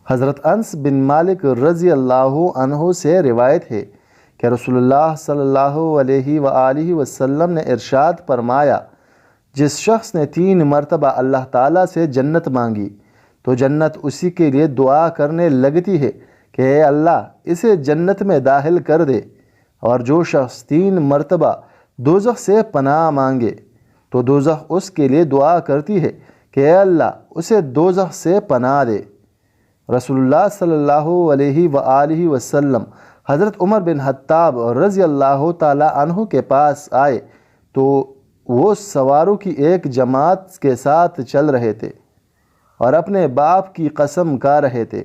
حضرت انس بن مالک رضی اللہ عنہ سے روایت ہے کہ رسول اللہ صلی اللہ علیہ وآلہ وسلم نے ارشاد فرمایا، جس شخص نے 3 مرتبہ اللہ تعالیٰ سے جنت مانگی تو جنت اسی کے لیے دعا کرنے لگتی ہے کہ اے اللہ اسے جنت میں داخل کر دے، اور جو شخص 3 مرتبہ دوزخ سے پناہ مانگے تو دوزخ اس کے لیے دعا کرتی ہے کہ اے اللہ اسے دوزخ سے پناہ دے۔ رسول اللہ صلی اللہ علیہ وآلہ وسلم حضرت عمر بن خطاب رضی اللہ تعالی عنہ کے پاس آئے تو وہ سواروں کی ایک جماعت کے ساتھ چل رہے تھے اور اپنے باپ کی قسم کھا رہے تھے۔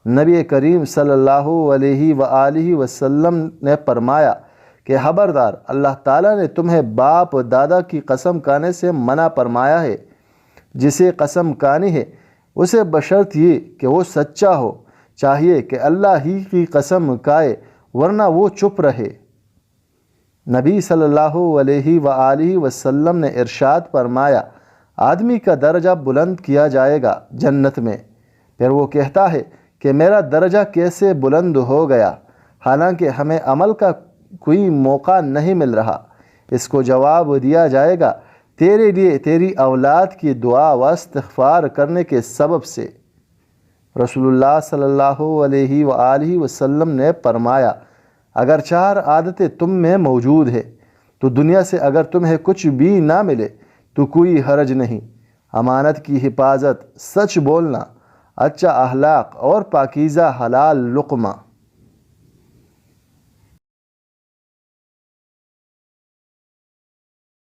نبی کریم صلی اللہ علیہ وآلہ وسلم نے فرمایا کہ خبردار، اللہ تعالیٰ نے تمہیں باپ دادا کی قسم کھانے سے منع فرمایا ہے۔ جسے قسم کھانی ہے اسے بشرط یہ کہ وہ سچا ہو چاہیے کہ اللہ ہی کی قسم کھائے، ورنہ وہ چپ رہے۔ نبی صلی اللہ علیہ وآلہ وسلم نے ارشاد فرمایا، آدمی کا درجہ بلند کیا جائے گا جنت میں، پھر وہ کہتا ہے کہ میرا درجہ کیسے بلند ہو گیا، حالانکہ ہمیں عمل کا کوئی موقع نہیں مل رہا۔ اس کو جواب دیا جائے گا، تیرے لیے تیری اولاد کی دعا و استغفار کرنے کے سبب سے۔ رسول اللہ صلی اللہ علیہ وآلہ وسلم نے فرمایا، اگر 4 عادتیں تم میں موجود ہے تو دنیا سے اگر تمہیں کچھ بھی نہ ملے تو کوئی حرج نہیں۔ امانت کی حفاظت، سچ بولنا، اچھا اخلاق اور پاکیزہ حلال لقمہ۔